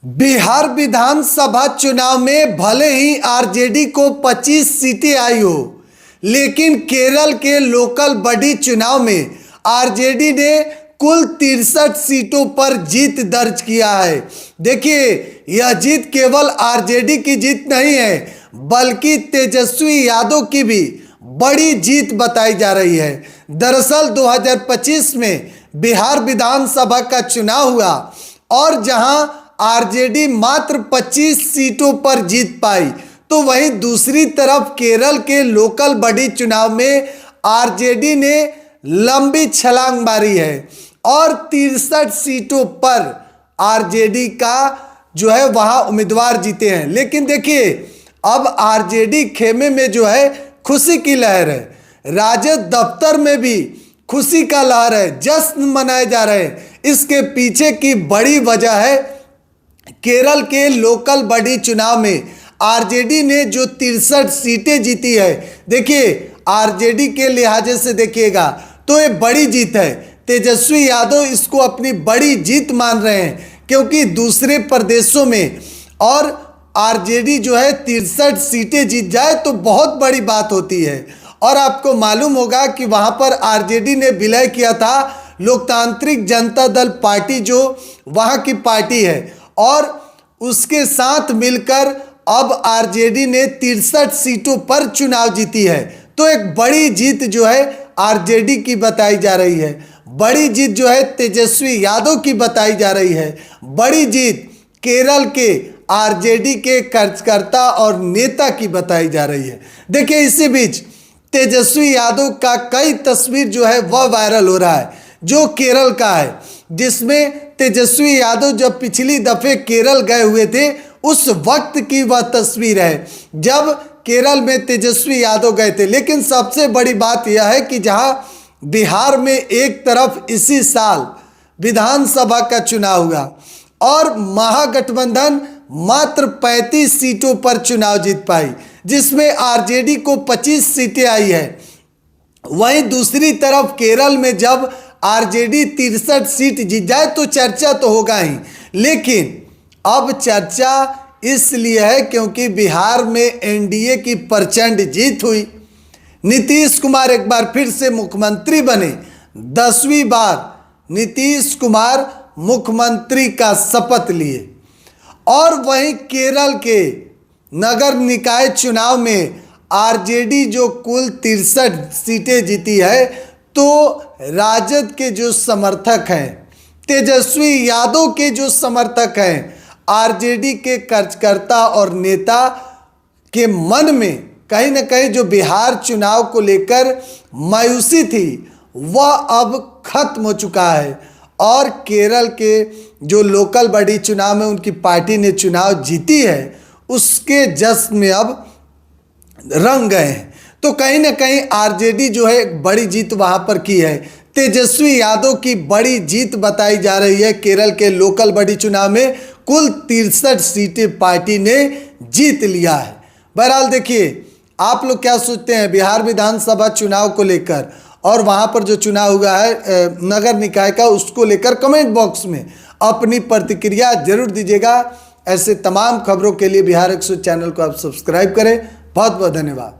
बिहार विधानसभा चुनाव में भले ही आरजेडी को 25 सीटें आई हो, लेकिन केरल के लोकल बॉडी चुनाव में आरजेडी ने कुल 63 सीटों पर जीत दर्ज किया है। देखिए, यह जीत केवल आरजेडी की जीत नहीं है, बल्कि तेजस्वी यादव की भी बड़ी जीत बताई जा रही है। दरअसल 2025 में बिहार विधानसभा का चुनाव हुआ और जहां आरजेडी मात्र 25 सीटों पर जीत पाई, तो वहीं दूसरी तरफ केरल के लोकल बॉडी चुनाव में आरजेडी ने लंबी छलांग मारी है और 63 सीटों पर आरजेडी का जो है वहां उम्मीदवार जीते हैं। लेकिन देखिए, अब आरजेडी खेमे में जो है खुशी की लहर है, राजद दफ्तर में भी खुशी का लहर है, जश्न मनाए जा रहे हैं। इसके पीछे की बड़ी वजह है केरल के लोकल बॉडी चुनाव में आरजेडी ने जो 63 सीटें जीती है। देखिए, आरजेडी के लिहाजे से देखिएगा तो ये बड़ी जीत है। तेजस्वी यादव इसको अपनी बड़ी जीत मान रहे हैं, क्योंकि दूसरे प्रदेशों में और आरजेडी जो है 63 सीटें जीत जाए तो बहुत बड़ी बात होती है। और आपको मालूम होगा कि वहां पर आरजेडी ने विलय किया था लोकतांत्रिक जनता दल पार्टी, जो वहां की पार्टी है, और उसके साथ मिलकर अब आरजेडी ने 63 सीटों पर चुनाव जीती है। तो एक बड़ी जीत जो है आरजेडी की बताई जा रही है, बड़ी जीत जो है तेजस्वी यादव की बताई जा रही है, बड़ी जीत केरल के आरजेडी के कार्यकर्ता और नेता की बताई जा रही है। देखिए, इसी बीच तेजस्वी यादव का कई तस्वीर जो है वह वायरल हो रहा है, जो केरल का है, जिसमें तेजस्वी यादव जब पिछली दफे केरल गए हुए थे उस वक्त की वह तस्वीर है जब केरल में तेजस्वी यादव गए थे। लेकिन सबसे बड़ी बात यह है कि जहां बिहार में एक तरफ इसी साल विधानसभा का चुनाव हुआ और महागठबंधन मात्र 35 सीटों पर चुनाव जीत पाई, जिसमें आरजेडी को 25 सीटें आई है, वहीं दूसरी तरफ केरल में जब आरजेडी 63 सीट जीत जाए तो चर्चा तो होगा ही। लेकिन अब चर्चा इसलिए है क्योंकि बिहार में एनडीए की प्रचंड जीत हुई। नीतीश कुमार एक बार फिर से मुख्यमंत्री बने, 10वीं बार नीतीश कुमार मुख्यमंत्री का शपथ लिए। और वहीं केरल के नगर निकाय चुनाव में आरजेडी जो कुल 63 सीटें जीती है, तो राजद के जो समर्थक हैं, तेजस्वी यादव के जो समर्थक हैं, आरजेडी के कार्यकर्ता और नेता के मन में कहीं ना कहीं जो बिहार चुनाव को लेकर मायूसी थी वह अब खत्म हो चुका है और केरल के जो लोकल बॉडी चुनाव में उनकी पार्टी ने चुनाव जीती है उसके जश्न में अब रंग गए हैं। तो कहीं ना कहीं आरजेडी जो है एक बड़ी जीत वहां पर की है। तेजस्वी यादव की बड़ी जीत बताई जा रही है। केरल के लोकल बॉडी चुनाव में कुल 63 सीटें पार्टी ने जीत लिया है। बहरहाल देखिए, आप लोग क्या सोचते हैं बिहार विधानसभा चुनाव को लेकर, और वहां पर जो चुनाव हुआ है नगर निकाय का, उसको लेकर कमेंट बॉक्स में अपनी प्रतिक्रिया जरूर दीजिएगा। ऐसे तमाम खबरों के लिए बिहार 100 चैनल को आप सब्सक्राइब करें। बहुत बहुत धन्यवाद।